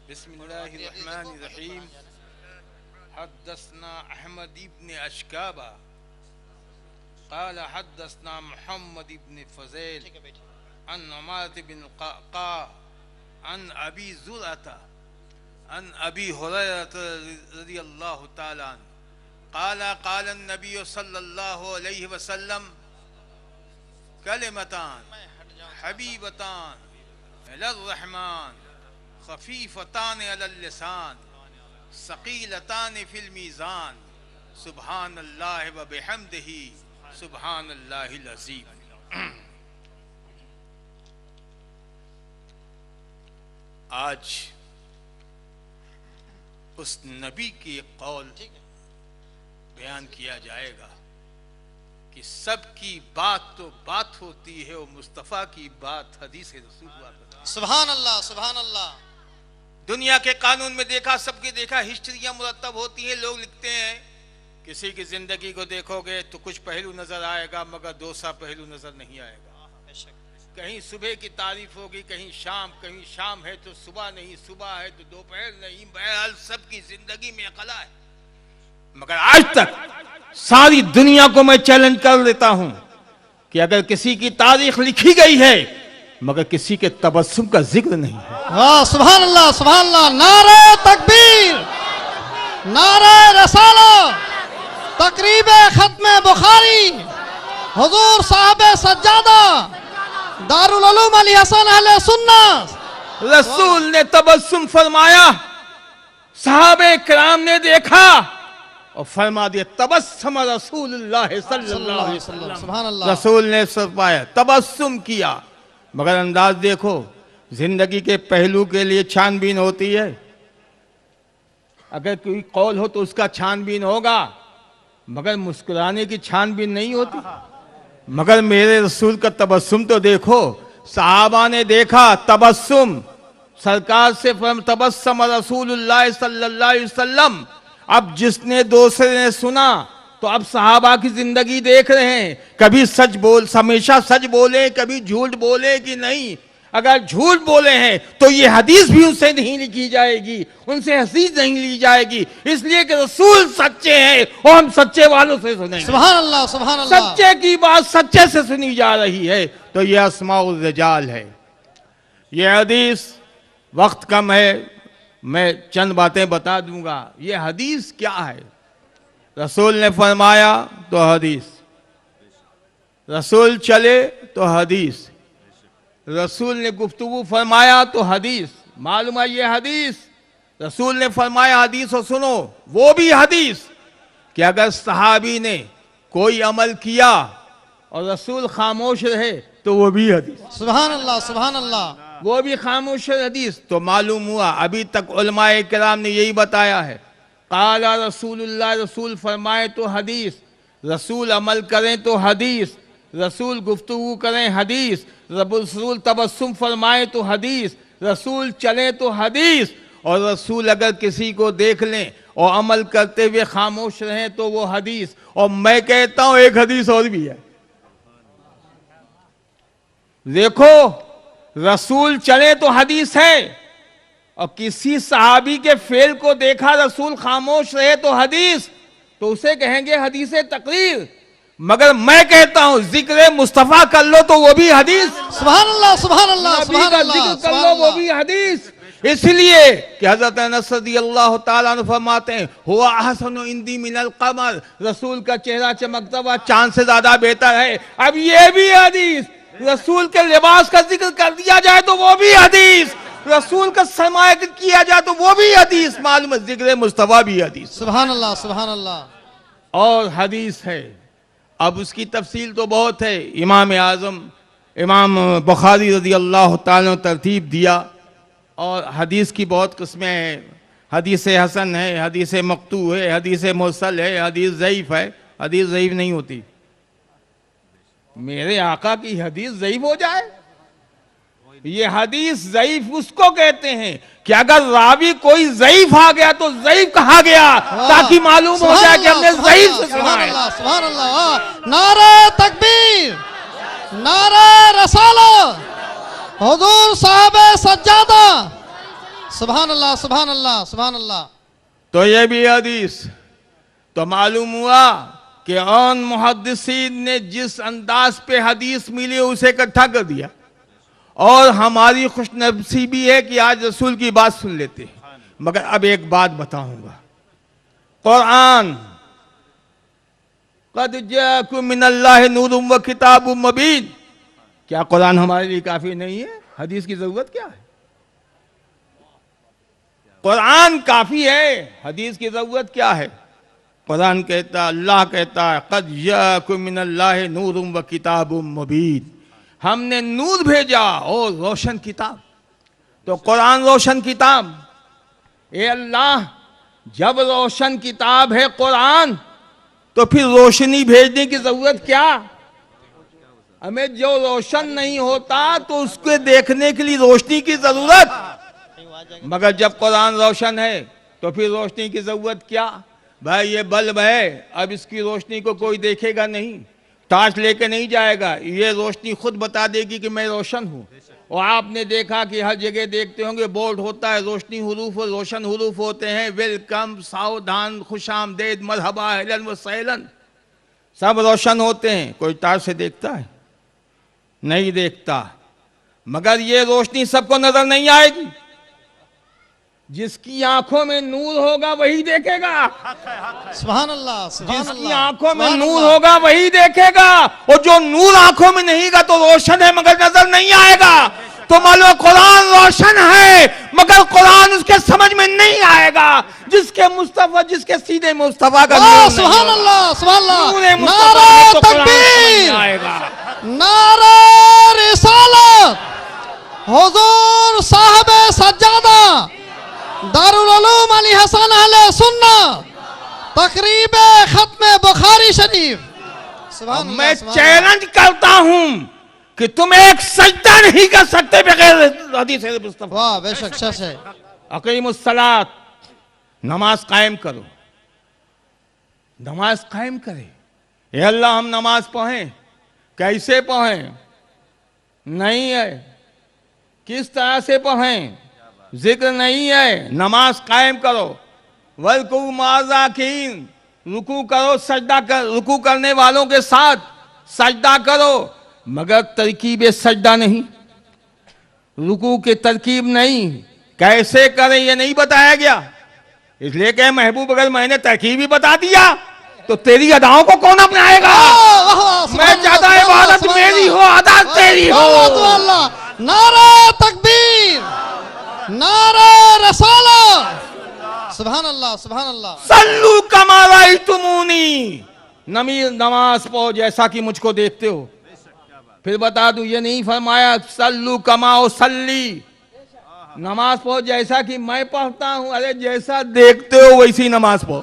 बिस्मिल्लाहिर्रहमानिर्रहीम। हद्दसना अहमद इब्न अशकाबा क़ाल हद्दसना मुहम्मद इब्न फ़ज़ैल अन उमारत बिन क़अक़ा अन अबी ज़ुरअता अन अबी हुरैरता रज़ियल्लाहु तआला अन्हु क़ाल क़ाल नबी सल्लल्लाहु अलैहि वसल्लम कलिमतान हबीबतान इलर रहमान खफीफतान अलल लिसान सकीलतान फिल मीज़ान सुब्हानल्लाह व बिहम्दिही सुब्हानल्लाहिल अज़ीम। आज उस नबी की कौल बयान किया जाएगा कि सबकी बात तो बात होती है और मुस्तफ़ा की बात हदीस रसूल हुआ करती है। सुभान अल्लाह, सुभान अल्लाह। दुनिया के कानून में देखा, सबकी देखा, हिस्ट्रियां मुरतब होती हैं। लोग लिखते हैं किसी की जिंदगी को देखोगे तो कुछ पहलू नजर आएगा मगर दूसरा पहलू नजर नहीं आएगा। कहीं सुबह की तारीफ होगी, कहीं शाम है तो सुबह नहीं, सुबह है तो दोपहर नहीं। बहरहाल सबकी जिंदगी में अकला है। मगर आज तक सारी दुनिया को मैं चैलेंज कर देता हूं कि अगर किसी की तारीख लिखी गई है मगर किसी के तबस्सुम का जिक्र नहीं है। वाह, सुभान अल्लाह, सुभान अल्लाह। नारे तकबीर, नारे रसालत, तकरीबे खत्मे बुखारी, हुजूर साहबे सज्जादा, दारुल उलूम अली हसन अहले सुन्नत। रसूल ने तबस्सुम फरमाया, सहाबे किराम ने देखा और फरमा दिया तबस्सम रसूलुल्लाह सल्लल्लाहु अलैहि वसल्लम। सुभान अल्लाह। रसूल ने फरमाया, तबस्सुम किया। मगर अंदाज देखो, जिंदगी के पहलू के लिए छानबीन होती है। अगर कोई कौल हो तो उसका छानबीन होगा मगर मुस्कुराने की छानबीन नहीं होती। मगर मेरे रसूल का तबस्सुम तो देखो। सहाबा ने देखा तबस्सुम, सरकार से तबस्सम रसूलुल्लाह सल्लल्लाहु अलैहि वसल्लम। अब जिसने दूसरे ने सुना तो अब सहाबा की जिंदगी देख रहे हैं। कभी सच बोल, हमेशा सच बोले, कभी झूठ बोले कि नहीं। अगर झूठ बोले हैं तो ये हदीस भी उनसे नहीं लिखी जाएगी, उनसे हदीस नहीं ली जाएगी, इसलिए कि रसूल सच्चे हैं और हम सच्चे वालों से सुनेंगे। सुभान अल्लाह, सुभान अल्लाह। सच्चे की बात सच्चे से सुनी जा रही है तो ये अस्माउल रिजाल है। ये हदीस, वक्त कम है, मैं चंद बातें बता दूंगा। ये हदीस क्या है? रसूल ने फरमाया तो हदीस, रसूल चले तो हदीस, रसूल ने गुफ्तगू फरमाया तो हदीस। मालूम है ये हदीस, रसूल ने फरमाया हदीस और सुनो वो भी हदीस कि अगर सहाबी ने कोई अमल किया और रसूल खामोश रहे तो वो भी हदीस। सुभान अल्लाह, सुभान अल्लाह। वो भी खामोश हदीस। तो मालूम हुआ अभी तक उलमाए किराम ने यही बताया है, काला रसूलुल्लाह, रसूल फरमाए तो हदीस, रसूल अमल करें तो हदीस, रसूल गुफ्तगू करें हदीस, रसूल तबस्सुम फरमाए तो हदीस, रसूल चले तो हदीस, और रसूल अगर किसी को देख लें और अमल करते हुए खामोश रहें तो वो हदीस। और मैं कहता हूं एक हदीस और भी है। देखो, रसूल चले तो हदीस है और किसी सहाबी के फेल को देखा रसूल खामोश रहे तो हदीस, तो उसे कहेंगे हदीसे तकरीर। मगर मैं कहता हूं जिक्र मुस्तफा कर लो तो वो भी हदीस। सुभान अल्लाह, सुभान अल्लाह, सुभान अल्लाह। जिक्र कर लो वो भी हदीस। इसलिए कि हजरत अनस रज़ियल्लाहु ताला अन्हु फरमाते हैं, हुआ अहसनु इंदी मिनल कमर, रसूल का चेहरा चमकता हुआ चांद से ज्यादा बेहतर है। अब ये भी हदीस। रसूल के लिबास का जिक्र कर दिया जाए तो वो भी हदीस, रसूल का सरमाया किया जाए तो वो भी हदीस। मालूम है जिक्र मुस्तफा भी हदीस। सुभान अल्लाह, सुभान अल्लाह। और हदीस है। अब उसकी तफसील तो बहुत है। इमाम आज़म इमाम बुखारी रज़ियल्लाहु ताला तरतीब दिया और हदीस की बहुत किस्में हैं। हदीस हसन है, हदीस मक़तू है, हदीस मुरसल है, हदीस ज़ईफ़ है। हदीस ज़ईफ़ नहीं होती। मेरे आका की हदीस ज़ईफ़ हो जाए? ये हदीस ज़ईफ़ उसको कहते हैं कि अगर रावी कोई ज़ईफ़ आ गया तो ज़ईफ़ कहा गया ताकि मालूम हो जाए कि हमने ज़ईफ़ से सुना है। सुभान अल्लाह। नारे तकबीर, नारे रसालत, हुजूर साहबे सज्जादा, सुभान अल्लाह सुभान अल्लाह सुभान अल्लाह। तो ये भी हदीस। तो मालूम हुआ कि अन मुहद्दिसीन ने जिस अंदाज पे हदीस मिली उसे इकट्ठा कर दिया, और हमारी खुशनसीबी है कि आज रसूल की बात सुन लेते हैं। मगर अब एक बात बताऊंगा, कुरान क़द जाअकुम मिनल्लाहि नूरुम व किताबुम मुबीन, क्या कुरान हमारे लिए काफी नहीं है? हदीस की जरूरत क्या है? कुरान काफी है, हदीस की जरूरत क्या है? कुरान कहता, अल्लाह कहता है क़द जाअकुम मिनल्लाहि नूरुम व किताबुम मुबीन, हमने नूर भेजा और रोशन किताब। तो कुरान रोशन किताब। ए अल्लाह, जब रोशन किताब है कुरान, तो फिर रोशनी भेजने की जरूरत क्या? हमें जो रोशन नहीं होता तो उसके देखने के लिए रोशनी की जरूरत। मगर जब कुरान रोशन है तो फिर रोशनी की जरूरत क्या? भाई ये बल्ब है, अब इसकी रोशनी को कोई देखेगा नहीं, टॉर्च लेके नहीं जाएगा, ये रोशनी खुद बता देगी कि मैं रोशन हूँ। और आपने देखा कि हर जगह देखते होंगे बोर्ड होता है, रोशनी हुरूफ और रोशन हुरूफ होते हैं, वेलकम, सावधान, खुशामदेद, मरहबा, अहलन व सहलन, सब रोशन होते हैं। कोई टॉर्च से देखता है? नहीं देखता। मगर ये रोशनी सबको नजर नहीं आएगी। जिसकी आंखों में नूर होगा वही देखेगा। सुभान अल्लाह सुभान जिसकी अल्लाह आंखों में सुभान नूर अल्लाह। होगा वही देखेगा, और जो नूर आंखों में नहीं का तो रोशन है मगर नजर नहीं आएगा। तो मालूम कुरान रोशन है मगर कुरान उसके समझ में नहीं आएगा। जिसके मुस्तफा, जिसके सीधे मुस्तफा का नूर नहीं सुभान होगा, अल्लाह सुभान अल्लाह। नूरे मुस्तफा नारे में तो कुरान समझ तकबीर, में आएगा। नारे रिसालत, हुजूर साहब सज्जादा दारुल उलूम अली हसन अहले सुन्ना, तकरीब खत्म बुखारी शरीफ। सुभान अल्लाह, मैं सुभान अल्लाह। चैलेंज करता हूं कि तुम एक सजदा नहीं कर सकते बगैर हदीस मुस्तफा। वाह बेशक सच है। अकीमुस्सलात, नमाज कायम करो, नमाज कायम करे। ये अल्लाह हम नमाज पढ़ें, कैसे पढ़ें? नहीं है, किस तरह से पढ़ें? जिक्र नहीं है। नमाज कायम करो, वल्कु माज़ाकीन, रुकू करो, सजदा कर, रुकू करने वालों के साथ सजदा करो, मगर तरकीब सजदा नहीं, रुकू के तरकीब नहीं। कैसे करें ये नहीं बताया गया, इसलिए कहे महबूब अगर मैंने तरकीब ही बता दिया तो तेरी अदाओं को कौन अपनाएगा? मैं चाहता इबादत मेरी हो, अदा तेरी हो। नारे तकबीर, नारे रसालत। सुभान अल्लाह सुभान अल्लाह। सल्लू कमा रअयतुमूनी, नमाज पढ़ो जैसा कि मुझको देखते हो। फिर बता दूं, ये नहीं फरमाया सल्लू कमा सल्ली, नमाज पढ़ो जैसा कि मैं पढ़ता हूं। अरे जैसा देखते हो वैसी नमाज पढ़ो।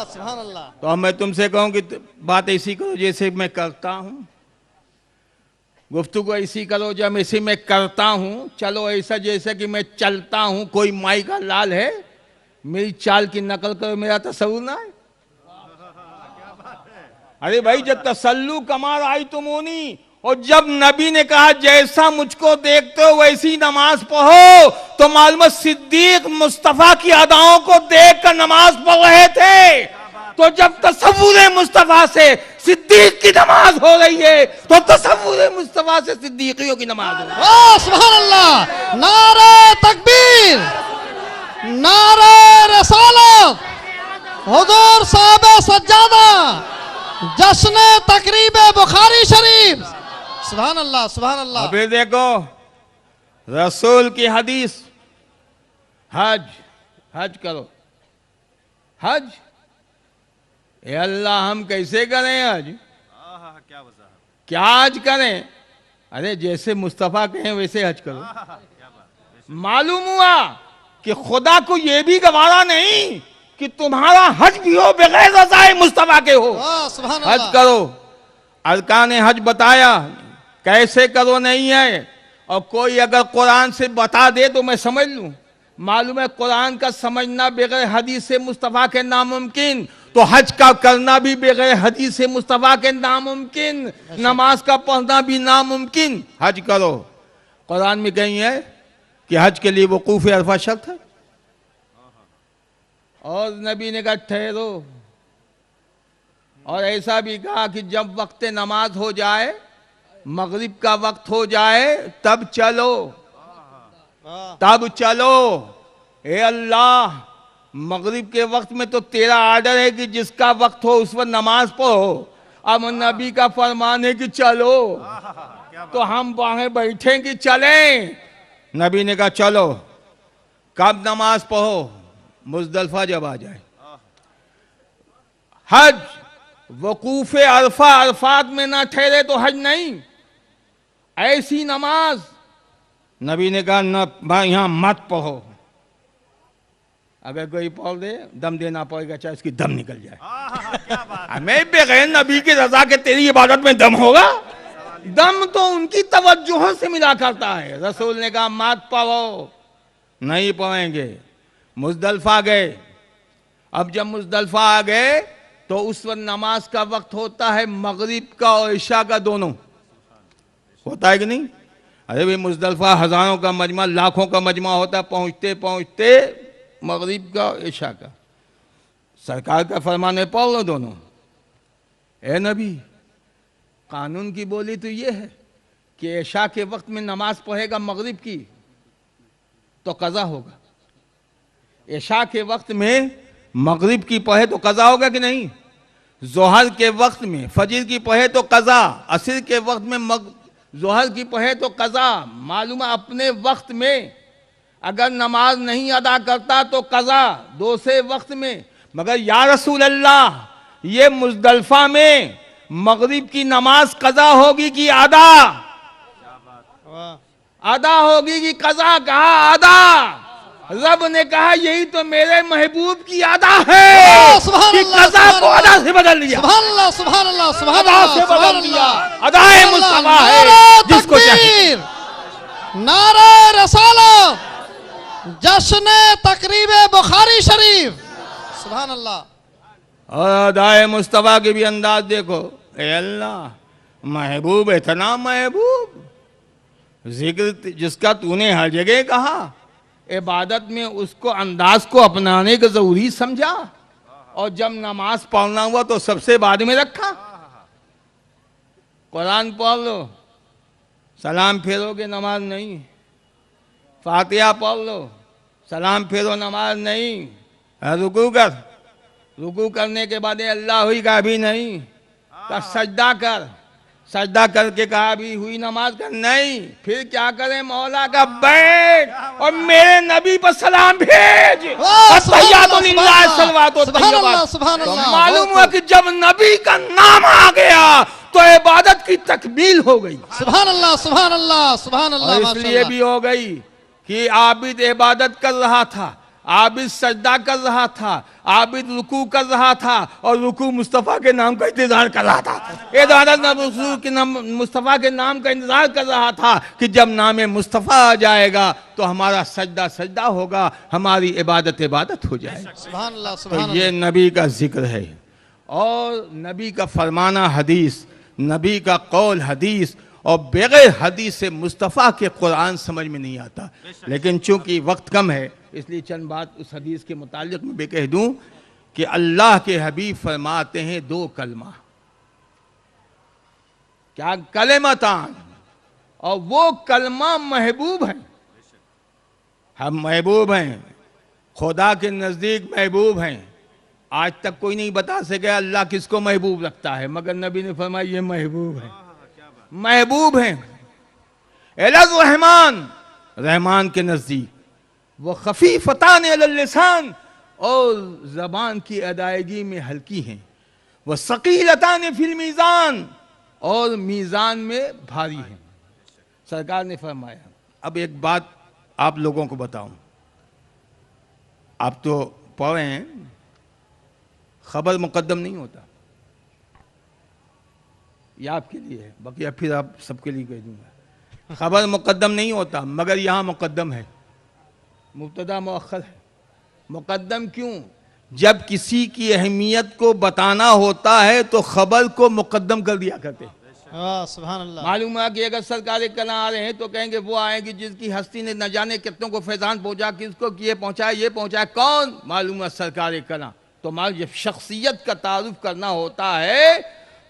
सुभान अल्लाह। तो अब मैं तुमसे कहूं कि बात ऐसी करो जैसे मैं करता हूं, गुफ्तगू ऐसी करो जब ऐसे मैं करता हूं, चलो ऐसा जैसे कि मैं चलता हूं। कोई माई का लाल है, मेरी चाल की नकल करो, मेरा तसव्वुर ना है। अरे भाई जब तसल्लु कमा रअयतुमूनी, और जब नबी ने कहा जैसा मुझको देखते हो वैसी नमाज पढ़ो, तो मालूम सिद्दीक मुस्तफा की अदाओं को देखकर नमाज पढ़ रहे थे। तो जब तसव्वुर मुस्तफा से सिद्दीक की नमाज हो रही है तो तसव्वुर मुस्तफा से सिद्दीकियों की नमाज हो रही है। सुभान अल्लाह। नारे तकबीर, नारे रसालत, हुजूर साहब सज्जादा, जश्न तकरीब बुखारी शरीफ। सुभान अल्लाह सुभान अल्लाह। अभी देखो रसूल की हदीस, हज, हज करो, हज। ए अल्लाह हम कैसे करें हज? क्या हज करें? अरे जैसे मुस्तफा कहें वैसे हज करो। मालूम हुआ कि खुदा को यह भी गवारा नहीं कि तुम्हारा हज भी हो बगैर रज़ाए मुस्तफा के हो। सुभान हज अल्लाह। करो, अरकान हज बताया, कैसे करो नहीं है। और कोई अगर कुरान से बता दे तो मैं समझ लूं। मालूम है कुरान का समझना बगैर हदीस से मुस्तफा के नामुमकिन, तो हज का करना भी बगैर हदीस से मुस्तफा के नामुमकिन, नमाज का पढ़ना भी नामुमकिन। हज करो, कुरान में कहीं है कि हज के लिए वकूफ अरफा शर्त है? और नबी ने कहा ठहरो, और ऐसा भी कहा कि जब वक्त नमाज हो जाए, मगरिब का वक्त हो जाए, तब चलो, तब चलो। ए अल्लाह, मगरिब के वक्त में तो तेरा आर्डर है कि जिसका वक्त हो उस पर नमाज पढ़ो, अब नबी का फरमान है कि चलो, तो हम वहां बैठे कि चलें। नबी ने कहा चलो। कब नमाज पढ़ो? मुजदलफा जब आ जाए। हज वकूफ अरफा, अरफात में ना ठहरे तो हज नहीं। ऐसी नमाज नबी ने कहा न भाई यहां मत पढ़ो, अगर कोई पढ़ दे दम देना पड़ेगा, चाहे उसकी दम निकल जाए। मैं बगैर नबी की रजा के तेरी इबादत में दम होगा? दम तो उनकी तवज्जों से मिला करता है। रसूल ने कहा मत पढ़ो, नहीं पढ़ेंगे। मुजदलफा गए। अब जब मुजदलफा आ गए तो उस वक्त नमाज का वक्त होता है मगरिब का और इशा का, दोनों होता है कि नहीं? अरे भाई मुजदलफा हजारों का मजमा, लाखों का मजमा होता है, पहुंचते पहुंचते मगरिब का और इशा का। सरकार का फरमान है पढ़ लो दोनों। ए नबी, कानून की बोली तो ये है कि इशा के वक्त में नमाज पढ़ेगा मगरिब की तो कज़ा होगा, इशा के वक्त में मगरिब की पढ़े तो कज़ा होगा कि नहीं? जोहर के वक्त में फजर की पढ़े तो कज़ा, असर के वक्त में जोहर की पढ़े तो कज़ा। मालूम है अपने वक्त में अगर नमाज नहीं अदा करता तो कज़ा, दूसरे वक्त में। मगर या रसूल अल्लाह, ये मुजदलफा में मगरिब की नमाज कज़ा होगी कि अदा? अदा होगी कि कज़ा? कहा अदा। रब ने कहा यही तो मेरे महबूब की अदा है कि कज़ा को अदा से बदल दिया। सुभान अल्लाह, सुभान अल्लाह, सुभान अदा अल्लाह, से सुभान बदल दिया। अल्लाह। अदा है मुस्तफा है जिसको चाहिए। नारे रसालत, जश्न तकरीबे बुखारी शरीफ। सुभान अल्लाह। और अदाए मुस्तफा के भी अंदाज देखो। ए अल्लाह, महबूब, इतना महबूब, जिक्र जिसका तूने हर जगह कहा, इबादत में उसको अंदाज को अपनाने का जरूरी समझा, और जब नमाज पढ़ना हुआ तो सबसे बाद में रखा। कुरान पढ़ लो, सलाम फेरोगे, नमाज नहीं। फातिहा पढ़ लो, सलाम फेरो, नमाज नहीं। रुकू कर, रुकू करने के बाद अल्लाह हुई का भी नहीं। का सजदा कर, सजदा करके कहा भी हुई नमाज का नहीं। फिर क्या करें? मौला का बैठ और मेरे नबी पर सलाम भेज। तो मालूम हुआ कि जब नबी का नाम आ गया तो इबादत की तकमील हो गई। सुभान अल्लाह, सुभान अल्लाह, सुभान अल्लाह। इसलिए भी हो गई कि आबिद इबादत कर रहा था, आबिद सजदा कर रहा था, आबिद रुकू कर रहा था, और रुकू मुस्तफ़ा के नाम का इंतजार कर रहा था। मुस्तफ़ा के नाम का इंतजार कर रहा था कि जब नाम मुस्तफ़ा आ जाएगा तो हमारा सजदा सजदा होगा, हमारी इबादत इबादत हो जाएगी। सुभान अल्लाह, सुभान तो ये नबी का जिक्र है, और नबी का फरमाना हदीस, नबी का कौल हदीस, और बगैर हदीस से मुस्तफ़ा के कुरान समझ में नहीं आता। लेकिन चूंकि वक्त कम है इसलिए चंद बात उस हदीस के मुतालिक में भी कह दूं कि अल्लाह के हबीब फरमाते हैं दो कलमा, क्या कलेमतान, और वो कलमा महबूब है। हम महबूब हैं, खुदा के नज़दीक महबूब हैं। आज तक कोई नहीं बता सके अल्लाह किसको महबूब रखता है, मगर नबी ने फरमाया ये महबूब है, महबूब हैं। एलज़ रहमान, रहमान के नज़दीक, वो खफीफतान अलल लिसान, और ज़बान की अदायगी में हल्की हैं। वह सकीलतान फिल मीज़ान, और मीज़ान में भारी हैं। सरकार ने फरमाया। अब एक बात आप लोगों को बताऊं, आप तो पढ़े हैं, खबर मुकद्दम नहीं होता, ये आपके लिए है, बाकी अब फिर आप सबके लिए कह दूंगा। खबर मुकद्दम नहीं होता, मगर यहाँ मुकद्दम है, मुब्तदा मुअख्खर है। मुकद्दम क्यों? जब किसी की अहमियत को बताना होता है तो खबर को मुकद्दम कर दिया करते। वाह सुभान अल्लाह। मालूम है कि अगर सरकार कला आ रहे हैं तो कहेंगे वो आएंगे जिसकी हस्ती ने न जाने कितनों को फैजान पहुंचा, किसको ये पहुंचाए ये पहुंचाए, कौन मालूम है सरकार कला। तो मालूम जब शख्सियत का तारुफ करना होता है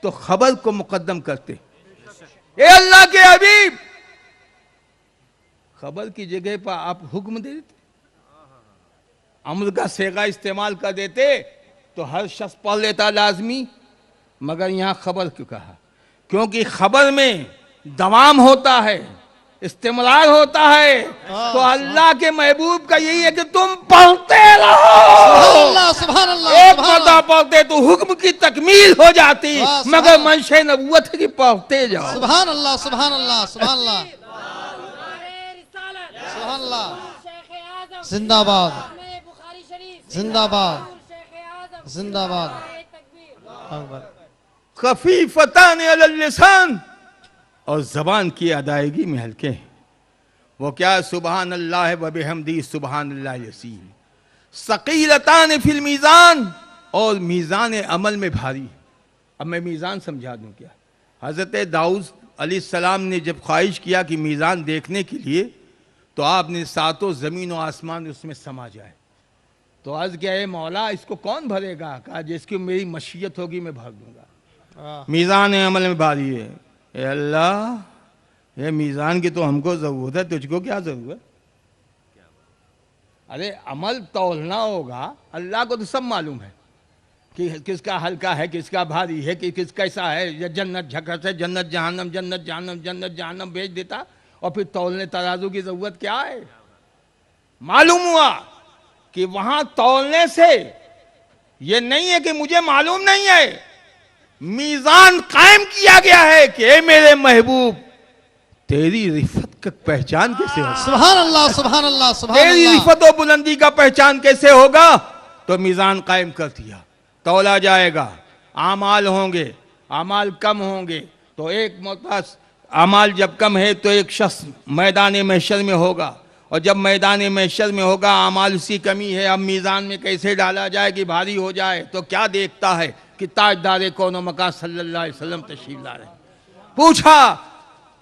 तो खबर को मुकद्दम करते। ए अल्लाह के हबीब, खबर की जगह पर आप हुक्म दे देते, अम्र का सेगा इस्तेमाल कर देते तो हर शख्स पढ़ लेता लाजमी। मगर यहां खबर क्यों कहा? क्योंकि खबर में दवाम होता है, इस्तेमाल होता है। तो अल्लाह के महबूब का यही है कि तुम पढ़ते रहो। सुभान अल्लाह, एक सुभान मरतबा पढ़ते तो हुक्म की तकमील हो जाती, वाह, मगर मंशे नबूवत है कि पढ़ते जाओ। सुभान अल्लाह, सुभान अल्लाह, सुभान अल्लाह, सुभान अल्लाह। जिंदाबाद, जिंदाबाद, जिंदाबाद। खफीफतान अलल लिसान, और जबान की अदायगी में हल्के हैं। वो क्या? सुबहान अल्लाह व बिहम्दी सुबहान अल्लाह यसीम। सकीलतान फिल मीज़ान, और मीज़ान अमल में भारी। अब मैं मीज़ान समझा दूं क्या? हज़रत दाऊद अलैहिस्सलाम ने जब ख्वाहिश किया कि मीज़ान देखने के लिए, तो आपने सातों ज़मीन और आसमान उसमें समा जाए। तो अर्ज़ किया, ए मौला इसको कौन भरेगा? कहा जिसकी मेरी मशीयत होगी मैं भर दूंगा। मीज़ान अमल में भारी है। ए अल्लाह, ये मीज़ान की तो हमको ज़रूरत है, तुझको क्या ज़रूरत? अरे अमल तौलना होगा, अल्लाह को तो सब मालूम है कि किसका हल्का है, किसका भारी है, कि किस कैसा है। या जन्नत झकस है, जन्नत जहन्नम, जन्नत जहन्नम, जन्नत जहन्नम भेज देता, और फिर तौलने तराजू की ज़रूरत क्या है? मालूम हुआ कि वहां तौलने से ये नहीं है कि मुझे मालूम नहीं है, मीज़ान कायम किया गया है कि ए मेरे महबूब, तेरी रिफत का पहचान कैसे होगा? सुभान अल्लाह, सुभान अल्लाह, सुभान तेरी अल्लाह। रिफत और बुलंदी का पहचान कैसे होगा? तो मीज़ान कायम कर दिया, तौला जाएगा, आमाल होंगे, आमाल कम होंगे। तो एक मोहताज आमाल जब कम है तो एक शख्स मैदान महशर में होगा, और जब मैदान महशर में होगा आमाल उसकी कमी है। अब मीज़ान में कैसे डाला जाए कि भारी हो जाए? तो क्या देखता है कि ताजदार कौन मका सल्लल्लाहु अलैहि वसल्लम तशरीफ ला रहे। पूछा,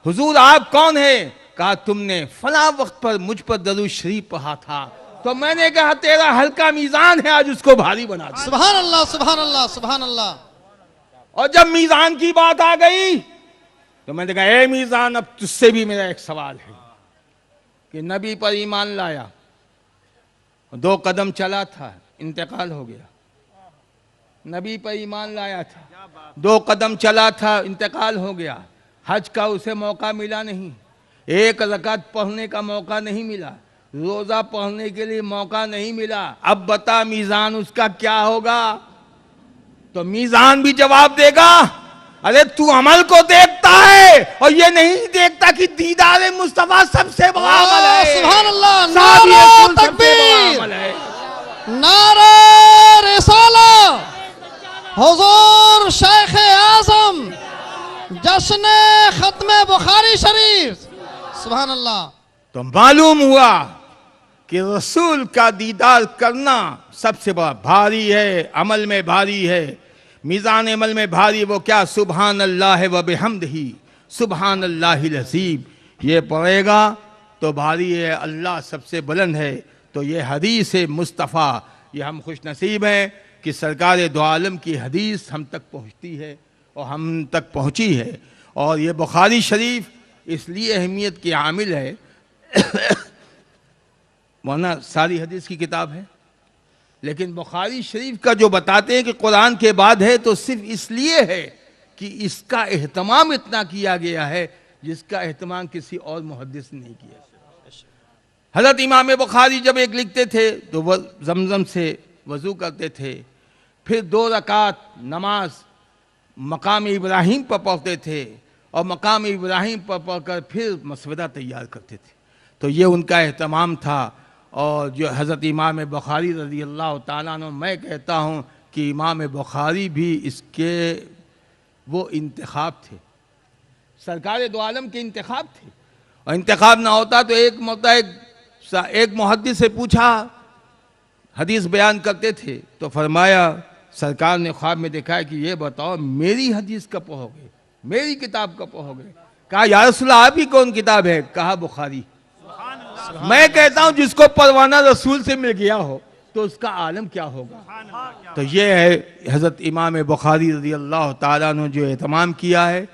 हुजूर आप कौन है? कहा तुमने फला वक्त पर मुझ पर दरूद शरीफ पढ़ा था, तो मैंने कहा तेरा हल्का मीज़ान है, आज उसको भारी बना दे। सुभान अल्लाह, सुभान अल्लाह, सुभान अल्लाह। और जब मीज़ान की बात आ गई तो मैंने कहा, ए मीज़ान, अब तुझसे भी मेरा एक सवाल है कि नबी पर ईमान लाया, 2 कदम चला था, इंतकाल हो गया। नबी पर ईमान लाया था, 2 कदम चला था, इंतकाल हो गया। हज का उसे मौका मिला नहीं, 1 रकात पढ़ने का मौका नहीं मिला, रोजा पढ़ने के लिए मौका नहीं मिला। अब बता मीज़ान उसका क्या होगा? तो मीज़ान भी जवाब देगा, अरे तू अमल को देखता है और ये नहीं देखता कि दीदार मुस्तफा सबसे बड़ा अमल है। सुभान अल्लाह, साहब, ये नारे कुल सबसे बड़ा तकबीर, अमल है। नारे रिसाला, हुजूर शेख आज़म, जश्न खत्म बुखारी शरीफ। सुभान अल्लाह। तो मालूम हुआ कि रसूल का दीदार करना सबसे बड़ा भारी है, अमल में भारी है। मीज़ान अमल में भारी वो क्या? सुबहान अल्लाह व बिहम्दिही सुबहान अल्लाहिल अज़ीम। ये पढ़ेगा तो भारी है, अल्लाह सबसे बुलंद है। तो ये हदीस मुस्तफ़ा, ये हम खुश नसीब हैं कि सरकार दो आलम की हदीस हम तक पहुँचती है और हम तक पहुँची है। और ये बुखारी शरीफ इसलिए अहमियत की आमिल है, वरना सारी हदीस की किताब है, लेकिन बुखारी शरीफ का जो बताते हैं कि कुरान के बाद है, तो सिर्फ इसलिए है कि इसका एहतमाम इतना किया गया है जिसका एहतमाम किसी और मुहद्दिस ने नहीं किया। हज़रत इमाम बुखारी जब एक लिखते थे तो वह जमजम से वज़ू करते थे, फिर 2 रकात नमाज मकाम इब्राहिम पर पढ़ते थे और मकाम इब्राहिम पर पढ़कर फिर मसवदा तैयार करते थे। तो ये उनका एहतमाम था। और जो हज़रत इमाम बुखारी रज़ी अल्लाह ताला अन्हु, मैं कहता हूँ कि इमाम बुखारी भी इसके वो इंतखाब थे, सरकार दो आलम के इंतखाब थे। और इंतखाब ना होता तो एक मुहद्दिस से पूछा, हदीस बयान करते थे, तो फरमाया सरकार ने ख्वाब में देखा है कि ये बताओ मेरी हदीस कब पढ़ोगे? मेरी किताब कब पढ़ोगे? कहा या रसूलल्लाह आपकी कौन किताब है? कहा बुखारी। मैं कहता हूं जिसको परवाना रसूल से मिल गया हो तो उसका आलम क्या होगा। तो ये है हज़रत इमाम बुखारी रज़ी अल्लाह ताला ने जो एहतमाम किया है,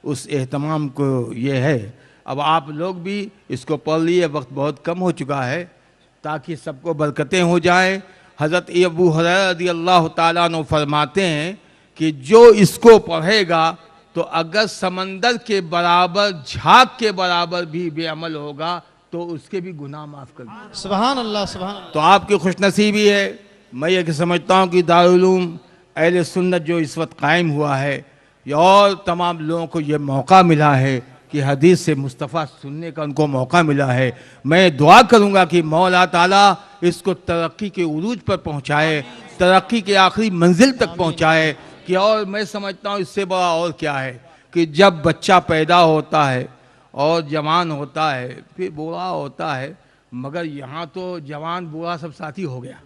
उस एहतमाम को ये है। अब आप लोग भी इसको पढ़ लिए, वक्त बहुत कम हो चुका है, ताकि सबको बरकतें हो जाएं। हज़रत अबू हुरैरा रज़ी अल्लाह ताला अन्हु फरमाते हैं कि जो इसको पढ़ेगा तो अगर समंदर के बराबर, झाग के बराबर भी बेअमल होगा तो उसके भी गुनाह माफ़ कर दिए। सुभान अल्लाह, सुभान अल्लाह। तो आपकी खुशनसीबी है। मैं ये समझता हूँ कि दारुल उलूम अहले सुन्नत जो इस वक्त कायम हुआ है, या और तमाम लोगों को ये मौका मिला है कि हदीस से मुस्तफ़ा सुनने का उनको मौका मिला है। मैं दुआ करूँगा कि मौला ताला इसको तरक्की के उरूज पर पहुँचाए, तरक्की के आखिरी मंजिल तक पहुँचाए। कि और मैं समझता हूँ इससे बड़ा और क्या है कि जब बच्चा पैदा होता है और जवान होता है, फिर बूढ़ा होता है, मगर यहाँ तो जवान बूढ़ा सब साथी हो गया।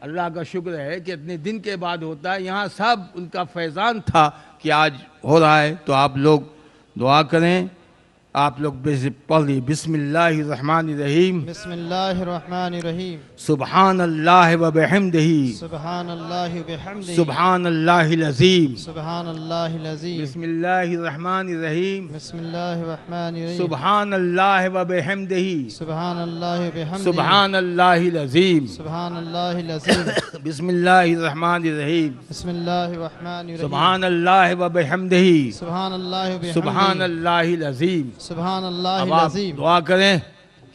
अल्लाह का शुक्र है कि इतने दिन के बाद होता है। यहाँ सब उनका फैज़ान था कि आज हो रहा है। तो आप लोग दुआ करें। आप लोग पढ़ ली बिस्मिल्लाहिर्रहमानिर्रहीम। बिस्मिल्लाहिर्रहमानिर्रहीम। सुब्हानल्लाहि व बिहम्दिही। सुब्हानल्लाहि व बिहम्दिही। सुब्हानल्लाहिल अज़ीम। सुब्हानल्लाहिल अज़ीम। बिस्मिल्लाहिर्रहमानिर्रहीम। बिस्मिल्लाहिर्रहमानिर्रहीम। सुब्हानल्लाहि व बिहम्दिही। सुब्हानल्लाहि व बिहम्दिही। सुब्हानल्लाहिल अज़ीम। सुब्हानल्लाहिल अज़ीम। बिस्मिल्लाहिर्रहमानिर्रहीम। बिस्मिल्लाहिर्रहमानिर्रहीम। सुब्हानल्लाहि व बिहम्दिही। सुब्हानल्लाहि व बिहम्दिही। सुब्हानल्लाहिल अज़ीम। सुब्हानल्लाहिल अब आप अज़ीम। दुआ करें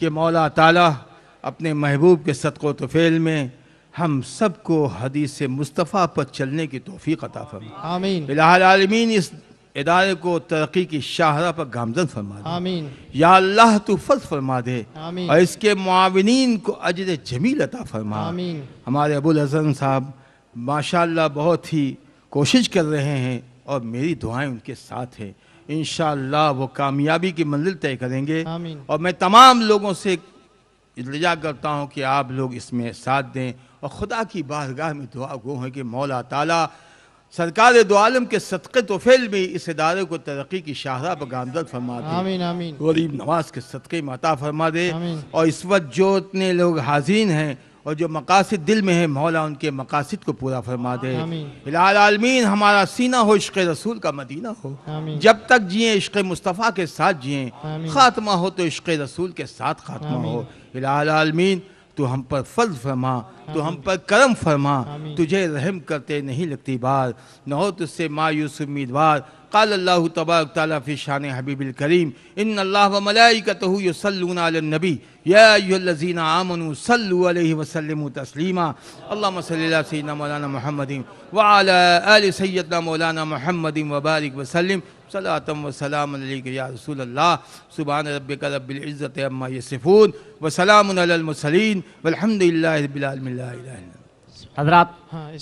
कि मौला ताला अपने महबूब के सदक़ो तोफ़ेल में हम सबको हदीस मुस्तफ़ा पर चलने की तौफ़ीक़ अता फरमाए। आमीन इलाहुल आलमीन इस इदारे को तरक्की की शाहरा पर गामज़न फरमा दे। आमीन या अल्लाह तू फज़ फरमा दे आमीन और इसके मुआविनीन को अजर जमील अता फरमा। आमीन। हमारे अबुल हसन साहब माशाअल्लाह बहुत ही कोशिश कर रहे हैं और मेरी दुआएं उनके साथ हैं। इंशाअल्लाह वो कामयाबी की मंजिल तय करेंगे। आमीन। और मैं तमाम लोगों से इल्तिजा करता हूँ कि आप लोग इसमें साथ दें और खुदा की बारगाह में दुआ गो है कि मौला ताला सरकार दो आलम के सदक़े तोफ़ेल में इस इदारे को तरक्की की शाहरा पर गामज़न फरमा दे। आमीन आमीन गरीब नवाज के सदक़े में अता फरमा दे। आमीन। और इस वक्त जो इतने लोग हाज़िर हैं और जो मकासद दिल में है, मौला उनके मकासद को पूरा फरमा दे। आमीन। इलाहुल आलमीन हमारा सीना हो इश्क़ रसूल का मदीना हो। आमीन। जब तक जिए इश्क़ मुस्तफ़ा के साथ जिए, आमीन। खात्मा हो तो इश्क़ रसूल के साथ खात्मा हो। इलाहुल आलमीन तू हम पर फज़ल फरमा, तू हम पर करम फरमा। आमीन। तुझे रहम करते नहीं लगती बार, न हो तुझसे मायूस उम्मीदवार। क़ाल अल्लाहु तबारक तआला फ़ी शान हबीबिल करीम इन्नल्लाह व मलाइकतहु युसल्लूना अलन नबी या अय्युहल्लज़ीना आमनू सल्लु अलैहि व सल्लिमू तस्लीमा। अल्लाहुम्मा सल्लि अला सय्यिदिना मौलाना मुहम्मदिन व अला आलि सय्यिदिना मौलाना मुहम्मदिन व बारिक व सल्लिम सलातम व सलाम अलैका या रसूल अल्लाह। सुब्हान रब्बिका रब्बिल इज़्ज़ति अम्मा यसिफून व सलामुन अलल मुरसलीन वल्हम्दुलिल्लाहि रब्बिल आलमीन। ला इलाहा इल्लल्लाह। हज़रात हाँ